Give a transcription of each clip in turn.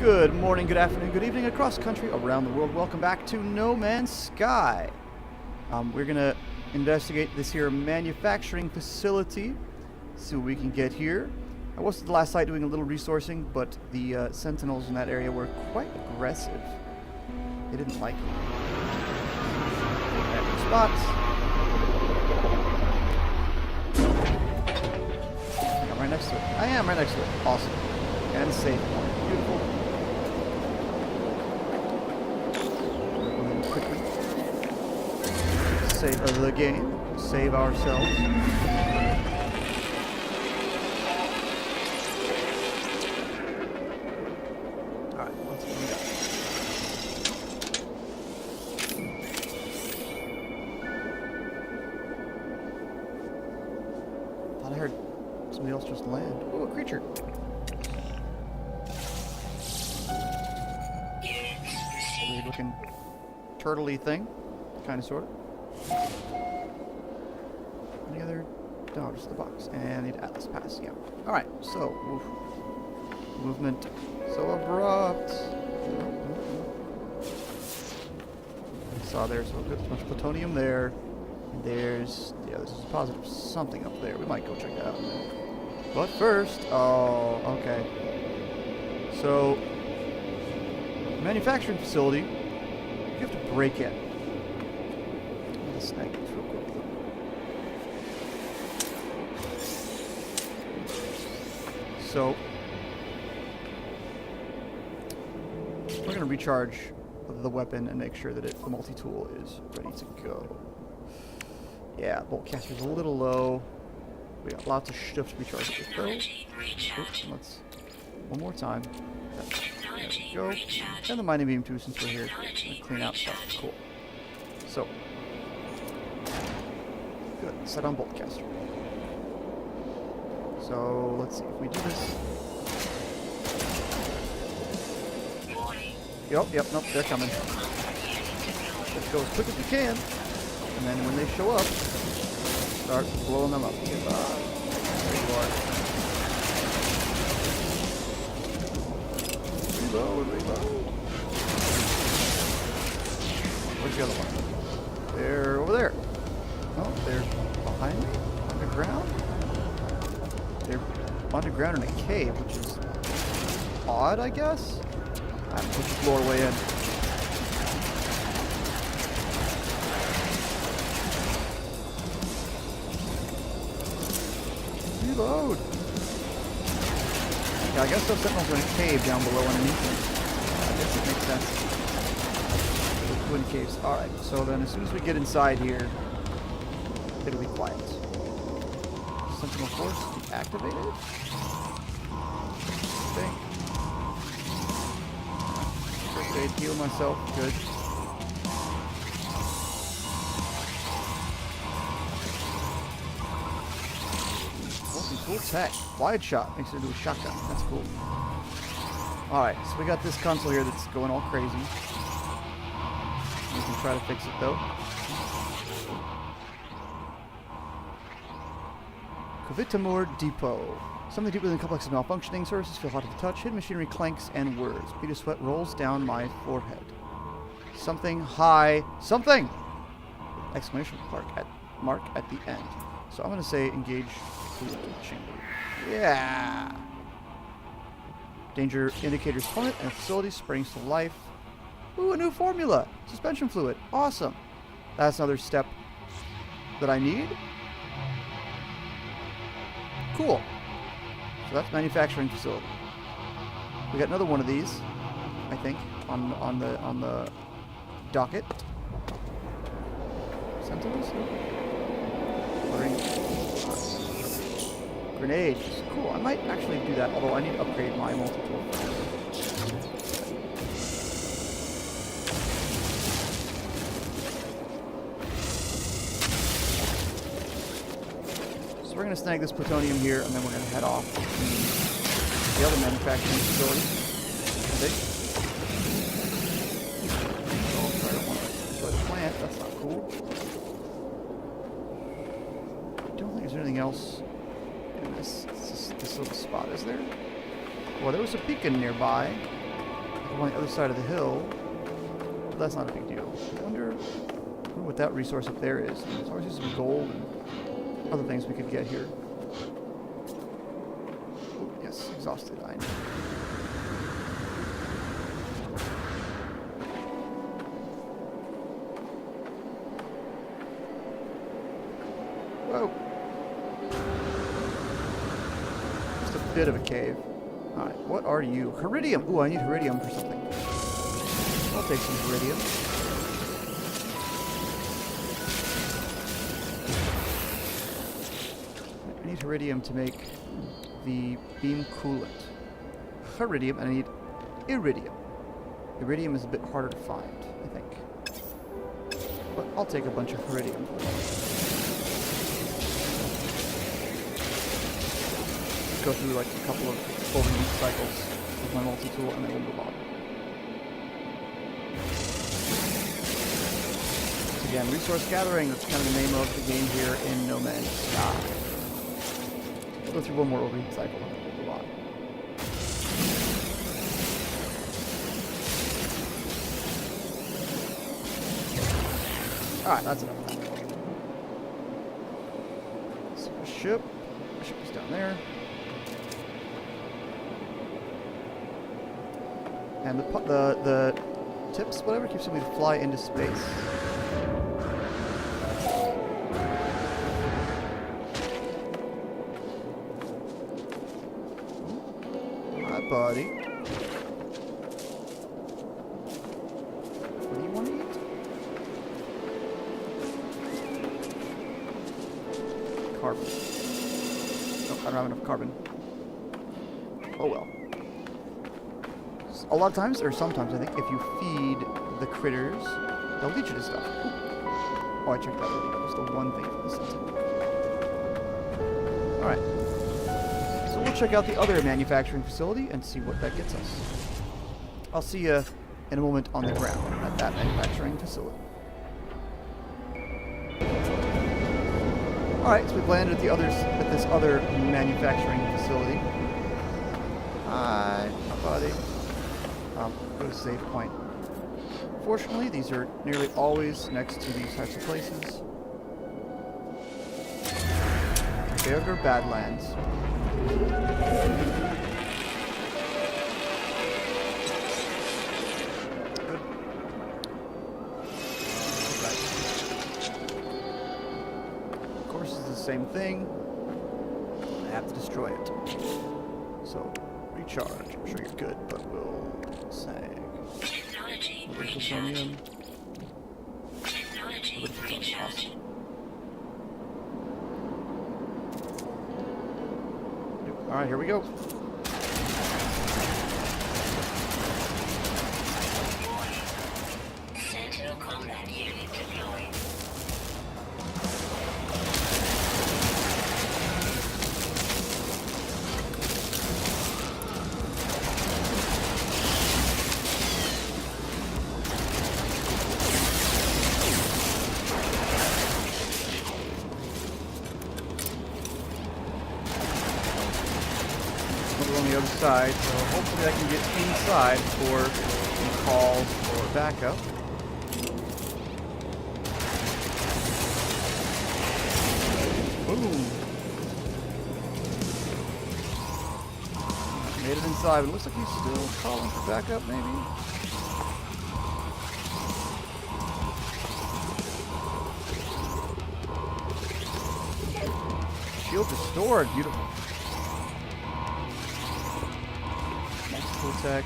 Good morning, good afternoon, good evening, across country, around the world. Welcome back to No Man's Sky. We're gonna investigate this here manufacturing facility, see what we can get here. I was at the last site doing a little resourcing, but the sentinels in that area were quite aggressive. They didn't like it. Back to spots. I'm right next to it. I am right next to it. Awesome. And a safe one. Beautiful. Quickly save the game, save ourselves. Alright, let's see what we got. Thought I heard somebody else just land. Ooh, a creature. Weird looking turtle-y thing. Kind of, sort of. Any other? No, just the box. And the Atlas Pass, yeah. Alright, so, movement so abrupt. Saw there, so good. Much plutonium there. And there's, yeah, this is a positive something up there. We might go check that out in a minute. But first, oh, okay. So, manufacturing facility, you have to break in. Let's snag this real quick. So, we're going to recharge the weapon and make sure that the multi-tool is ready to go. Yeah, bolt caster's a little low. We got lots of stuff to recharge with this barrel. Oops, let's one more time. There we go. And the mining beam too, since we're here. Clean out stuff. Cool. So, good. Set on bolt caster. So let's see if we do this. Yep, nope, they're coming. Let's go as quick as we can, and then when they show up, start blowing them up. Goodbye. There you are. Reload. Where's the other one? They're over there. Oh, they're behind me? Underground? They're underground in a cave, which is odd, I guess? I have to push the floor way in. Reload! Yeah, I guess those sentinels are in a cave down below underneath me. I guess it makes sense. The twin caves. Alright, so then as soon as we get inside here, it'll be quiet. Sentinel force deactivated? I think. First aid, heal myself. Good. Cool tech. Wide shot makes it into a shotgun. That's cool. Alright, so we got this console here that's going all crazy. We can try to fix it though. Kovitamur Depot. Something deeper than complex is malfunctioning. Services feel hot to the touch. Hidden machinery clanks and whirs. Peter sweat rolls down my forehead. Something high. Something! Exclamation mark at the end. So I'm going to say engage fluid chamber. Yeah! Danger indicators plummet and facility springs to life. Ooh, a new formula! Suspension fluid. Awesome! That's another step that I need. Cool. So that's manufacturing facility. We got another one of these, I think, on the docket. Sentinels? Grenades. Cool. I might actually do that, although I need to upgrade my multi-tool first. So we're going to snag this plutonium here, and then we're going to head off to the other manufacturing facility. I think. Oh, I don't want to destroy the plant. That's not cool. I don't think there's anything else in this little spot, is there? Well, there was a beacon nearby. on the other side of the hill. But that's not a big deal. I wonder what that resource up there is. There's always some gold and other things we could get here. Oh, yes, exhausted. I know. Whoa. Just a bit of a cave. Alright, what are you? Iridium! Ooh, I need iridium for something. I'll take some iridium. I need iridium to make the beam coolant. Iridium, and I need iridium. Iridium is a bit harder to find, I think. But I'll take a bunch of iridium for that. Go through like a couple of overheat cycles with my multi-tool and then we'll move on. So again, resource gathering, that's kind of the name of the game here in No Man's Sky. We'll go through one more overheat cycle and then we'll move on. Alright, that's enough of that. So the ship is down there. And the tips, whatever, keeps me to fly into space. Hi, buddy. What do you want to eat? Carbon. Nope, I don't have enough carbon. Oh well. A lot of times, or sometimes, I think, if you feed the critters, they'll lead you to stuff. Ooh. Oh, I checked that already. That was the one thing for this season. Alright. So we'll check out the other manufacturing facility and see what that gets us. I'll see you in a moment on the ground at that manufacturing facility. Alright, so we've landed at this other manufacturing facility. Hi, buddy. Go to save point. Fortunately, these are nearly always next to these types of places. Berger Badlands. Good. Right. Of course, it's the same thing. I have to destroy it. So, recharge. I'm sure you're good, but we'll sag. Technology recharge. Technology recharge. Alright, here we go. Sentinel combat unit deployed. On the other side, so hopefully I can get inside for some calls or backup. Boom! Made it inside, but it looks like he's still calling for backup, maybe? Shield restored, beautiful. Tech,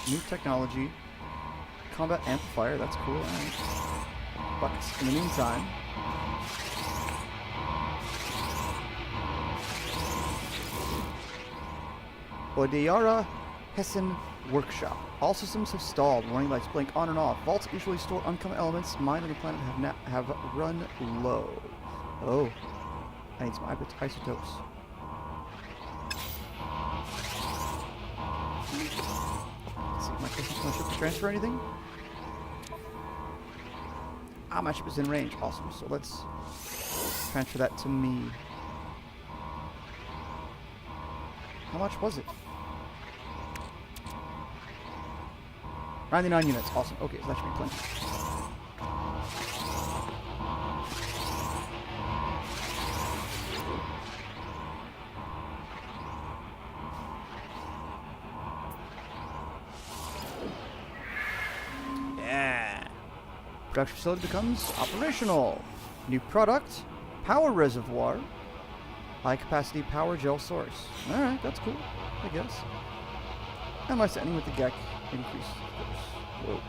new technology, combat amplifier, that's cool. But in the meantime, Odeyara Hessen Workshop. All systems have stalled. Warning lights blink on and off. Vaults usually store uncommon elements. Mine on the planet have run low. Oh, I need some isotopes. Let's see, my ship to transfer anything? Ah, my ship is in range. Awesome. So let's transfer that to me. How much was it? 99 units. Awesome. Okay, so that should be plenty. Yeah. Production facility becomes operational. New product, power reservoir, high capacity power gel source. Alright, that's cool, I guess. And my standing with the GEC increase, of course. Whoa.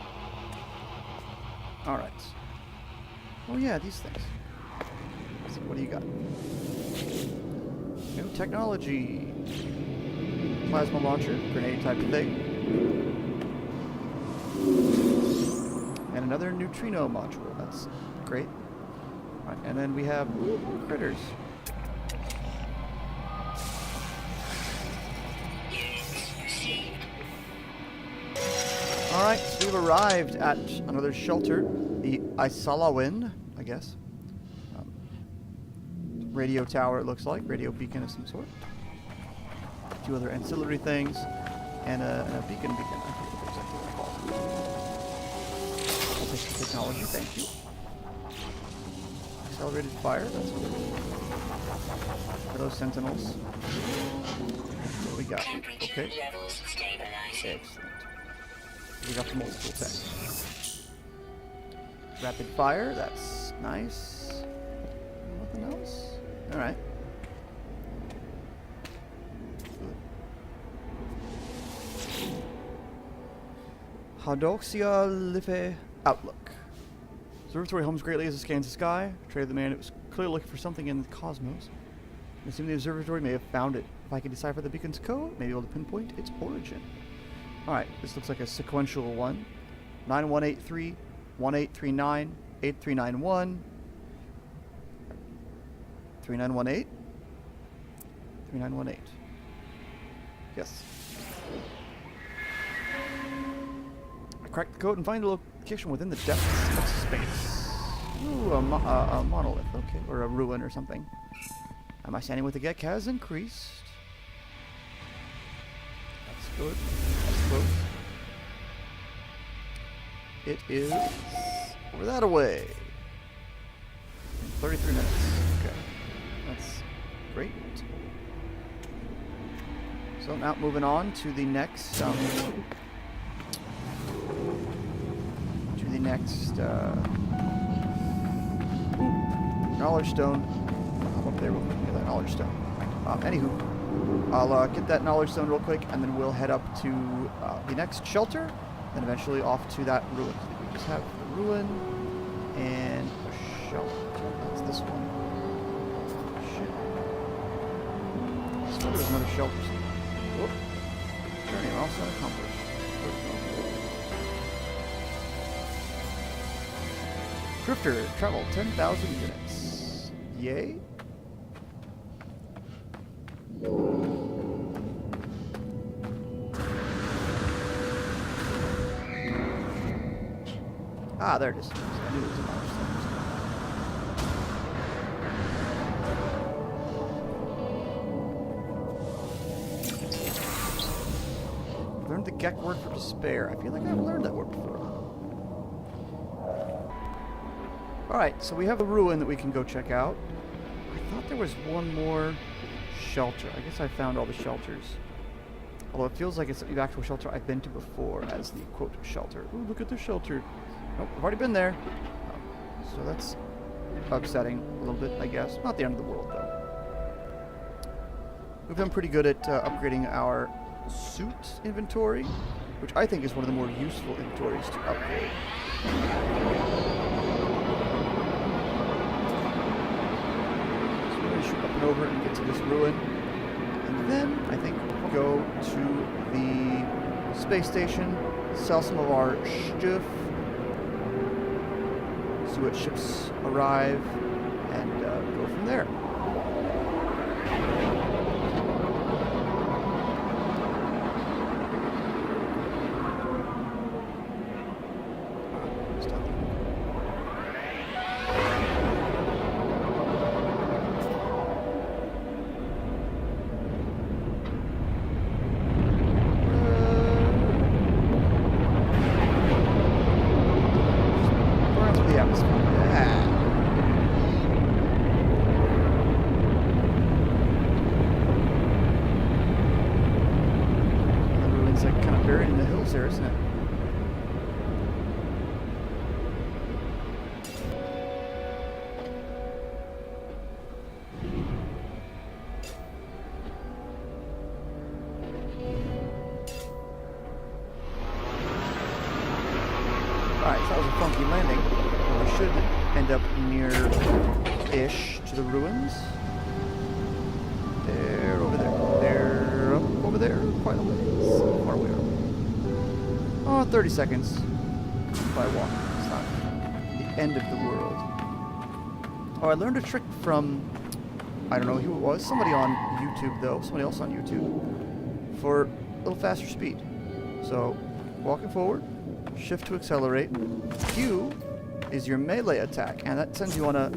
Alright. Oh yeah, these things. Let's see, what do you got? New technology. Plasma launcher, grenade type of thing. And another neutrino module. That's great. Alright, and then we have more critters. Alright, so we've arrived at another shelter, the Isalawin, I guess. Radio tower, it looks like. Radio beacon of some sort. A few other ancillary things. And a beacon. I forget exactly what it's called. I'll take the technology, thank you. Accelerated fire, that's good. For those sentinels. What we got? Okay. Excellent. We got the multiple tech. Rapid fire, that's nice. Nothing else? Alright. Hadoxia Life Outlook. Observatory homes greatly as it scans the sky. Traded the man, it was clearly looking for something in the cosmos. I assume the observatory may have found it. If I can decipher the beacon's code, maybe able to pinpoint its origin. Alright, this looks like a sequential one. 9183, 1839, 8391, 3918, 3918. Yes. I cracked the code and find a location within the depths of space. Ooh, a monolith, okay, or a ruin or something. My standing with the GEC has increased. That's good. That's close. It is over that away. 33 minutes. Okay. That's great. So now moving on to the next knowledge stone. I'm up there real quick. Get that knowledge stone. Anywho, I'll get that knowledge stone real quick, and then we'll head up to the next shelter, then eventually off to that ruin. So we just have the ruin and a shelter. That's this one. Shit. I swear there was another shelter. Whoop. Journey also accomplished. Drifter, travel 10,000 units. Yay. Ah, there it is. I knew there was another thing. Learned the GEC word for despair. I feel like I've learned that word before. Alright, so we have a ruin that we can go check out. I thought there was one more shelter. I guess I found all the shelters. Although it feels like it's the actual shelter I've been to before as the, quote, shelter. Ooh, look at the shelter. Nope, I've already been there. So that's upsetting a little bit, I guess. Not the end of the world, though. We've been pretty good at upgrading our suit inventory, which I think is one of the more useful inventories to upgrade. Shoot up and over and get to this ruin, and then I think we'll go to the space station, sell some of our stuff, see what ships arrive, and go from there. buried in the hills there, isn't it? Alright, so that was a funky landing. Well, we should end up near-ish to the ruins. There, over there. There, up over there. Quite a ways. How far away are we? Oh, 30 seconds by walk. It's not the end of the world. Oh, I learned a trick from, I don't know who it was. Somebody on YouTube, though. Somebody else on YouTube. For a little faster speed. So, walking forward. Shift to accelerate. Q is your melee attack, and that sends you on a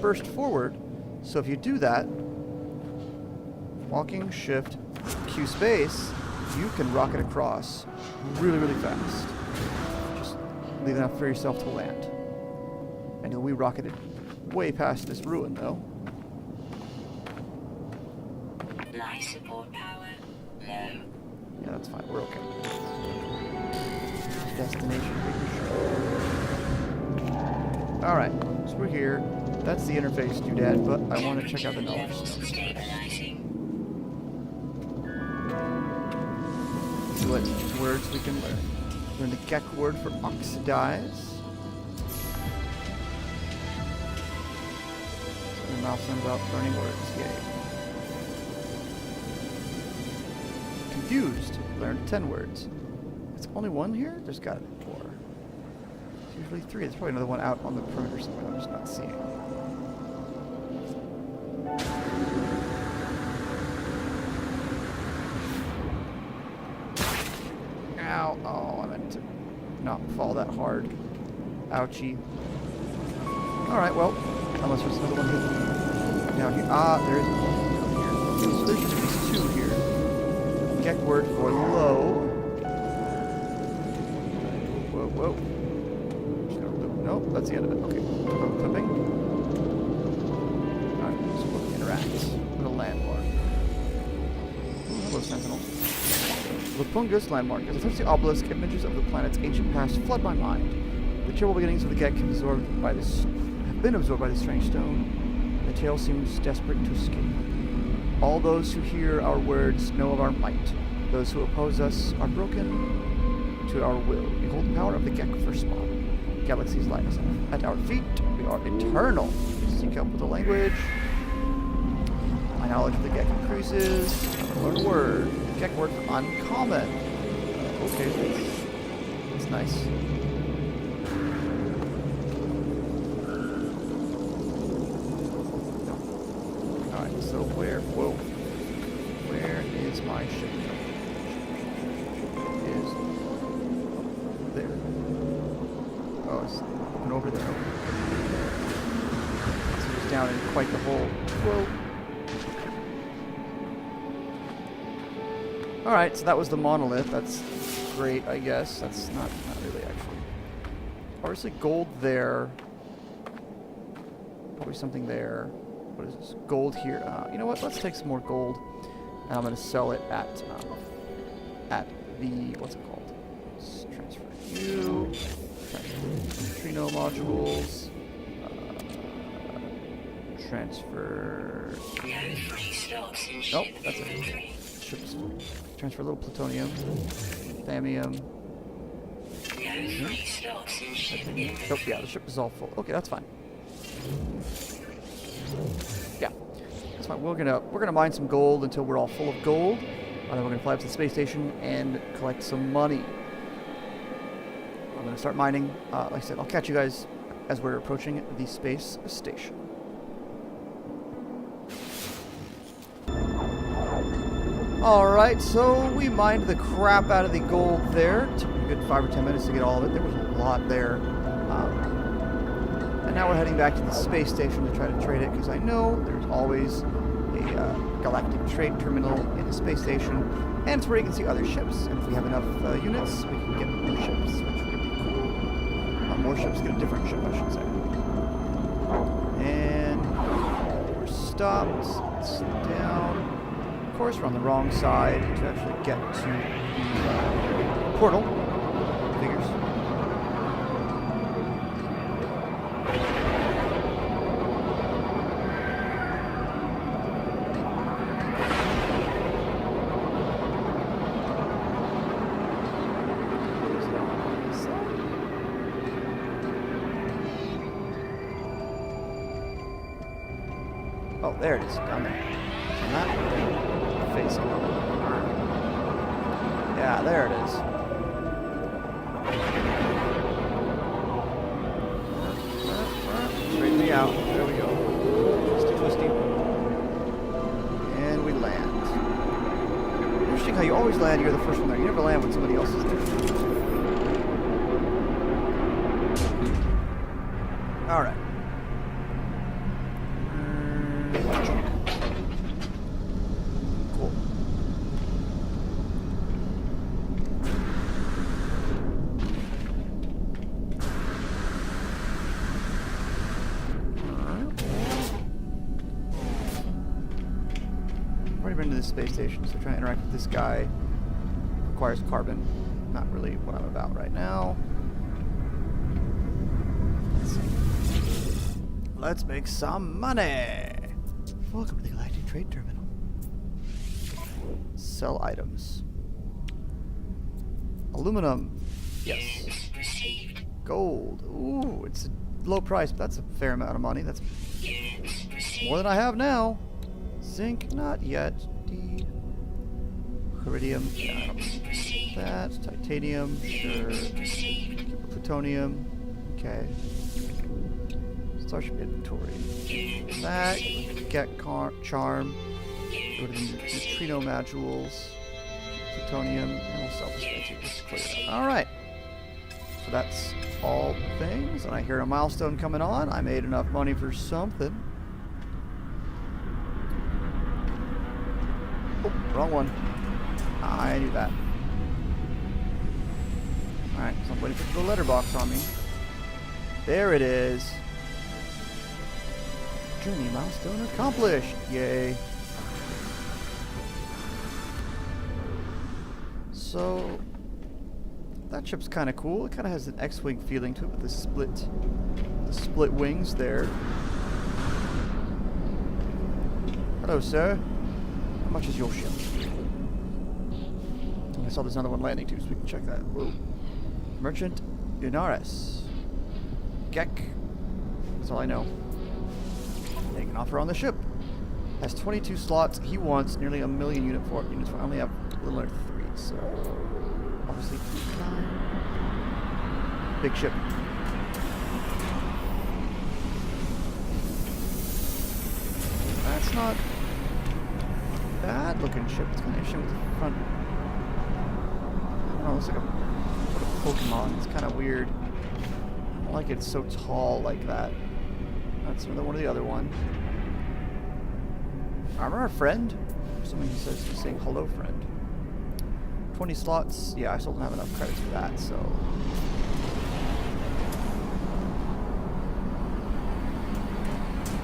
burst forward. So if you do that, walking, shift, Q space, you can rocket across really, really fast. Just leave enough for yourself to land. And you'll be rocketed way past this ruin, though. Life support power low. Yeah, that's fine. We're okay. Destination. Alright, so we're here. That's the interface doodad, but I want to check out the knowledge stone. Stabilizing. See what words we can learn. Learn the Gek word for oxidize. So the mouth sounds about learning words. Yay. Confused. Learned 10 words. It's only one here? There's got to be 4. It's usually 3. There's probably another one out on the perimeter somewhere I'm just not seeing. Ow. Oh, I meant to not fall that hard. Ouchie. Alright, well, unless there's another one hidden down here. Ah, there is one here. So there's just these 2 here. Gek word for low. Whoa. Nope, that's the end of it. Okay. Clipping. Alright, so we'll interact with a landmark. Ooh, hello, Sentinel. Lupungus landmark. As I touch the obelisk, images of the planet's ancient past flood my mind. The terrible beginnings of the Gek have been absorbed by the strange stone. The tale seems desperate to escape. All those who hear our words know of our might. Those who oppose us are broken to our will. Behold the power of the Gek for spawn. Galaxies lie us at our feet. We are eternal. Seek help with the language. My knowledge of the Gek increases. Learn a word. Gek word for uncommon. Okay, that's nice. Alright, so where is my ship? There. Oh, it's up over there. So it's down in quite the hole. Whoa. Alright, so that was the monolith. That's great, I guess. That's not really, actually. Obviously gold there. Probably something there. What is this? Gold here. You know what? Let's take some more gold. And I'm going to sell it at the, what's it called? Let's transfer you. Transfer Trino modules. Transfer. Nope, that's it. Ships. Transfer a little plutonium. Thamium. Nope, yeah, the ship is all full. Okay, that's fine. Yeah, that's fine. We're gonna mine some gold until we're all full of gold. And then we're gonna fly up to the space station and collect some money. I'm gonna start mining. Like I said, I'll catch you guys as we're approaching the space station. Alright, so we mined the crap out of the gold there. It took a good 5 or 10 minutes to get all of it. There was a lot there. And now we're heading back to the space station to try to trade it, because I know there's always a galactic trade terminal in the space station, and it's where you can see other ships. And if we have enough units, we can get more ships, which would be cool. More ships get a different ship, I should say. And we're stopped. It's down. Of course, we're on the wrong side to actually get to the portal. Figures. Oh, there it is. Down there. So not facing. Yeah, there it is. Straighten me out. There we go. Twisty, twisty. And we land. Interesting how you always land, you're the first one there. You never land when somebody else is there. Alright. Cool. I've already been to this space station, so trying to interact with this guy requires carbon. Not really what I'm about right now. Let's see. Let's make some money! Welcome to the Galactic Trade Terminal. Sell items. Aluminum. Yes. Units received. Gold. Ooh, it's a low price, but that's a fair amount of money. That's Units received. more than I have now. Zinc, not yet. D. Iridium. Yeah, I don't Units need received. that. Titanium. Sure. Units received. Plutonium. Okay. Starship inventory. Units That. received. Get charm. Go to the Units received. neutrino modules. Plutonium. And we'll sell this guy too. Just clear it out. Alright. So that's all the things. And I hear a milestone coming on. I made enough money for something. Oh, wrong one. I knew that. Alright, so I'm waiting for the letterbox on me. There it is. Journey milestone accomplished. Yay. So that ship's kind of cool. It kind of has an X-wing feeling to it with the split wings there. Hello, sir. How much is your ship? I saw there's another one landing too, so we can check that. Whoa. Merchant Inaris. Gek. That's all I know. Make an offer on the ship. Has 22 slots. He wants nearly 1 million units for. I only have a little under 3, so obviously big ship. That's not bad looking ship. It's kind of interesting with the front. I don't know. It looks like a sort of Pokemon. It's kind of weird. I don't like it's so tall like that. That's another one of the other one. Armor friend? Something he says he's saying hello friend. 20 slots. Yeah, I still don't have enough credits for that, so.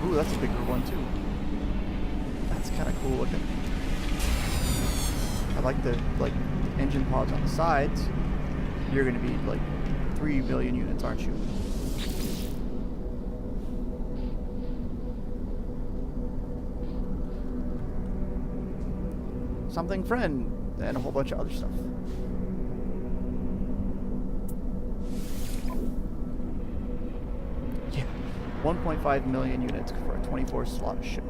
Ooh, that's a bigger one too. That's kind of cool looking. I like the engine pods on the sides. You're gonna be like 3 million units, aren't you? Something friend, and a whole bunch of other stuff. Yeah, 1.5 million units for a 24 slot ship.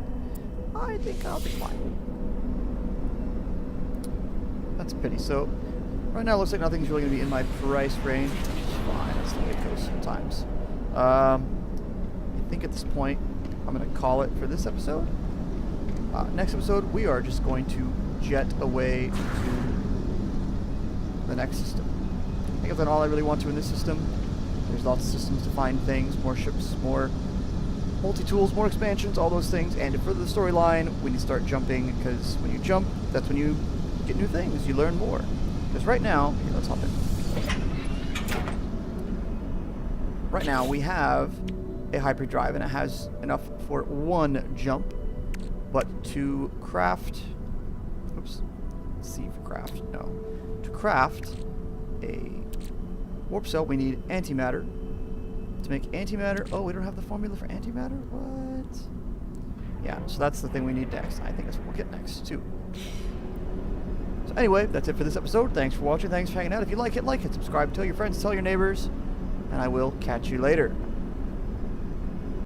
I think I'll be fine. That's a pity. So, right now it looks like nothing's really going to be in my price range. Which is fine. That's the way it goes sometimes. I think at this point, I'm going to call it for this episode. Next episode, we are just going to jet away to the next system. I think I've done all I really want to in this system. There's lots of systems to find things, more ships, more multi-tools, more expansions, all those things. And to further the storyline, we need to start jumping, because when you jump, that's when you get new things, you learn more. Because right now, here, let's hop in. Right now, we have a hyperdrive, and it has enough for 1 jump. But to craft, oops, C for craft, no. To craft a warp cell, we need antimatter. To make antimatter... Oh, we don't have the formula for antimatter? What? Yeah, so that's the thing we need next. I think that's what we'll get next, too. So anyway, that's it for this episode. Thanks for watching. Thanks for hanging out. If you like it, subscribe, tell your friends, tell your neighbors. And I will catch you later.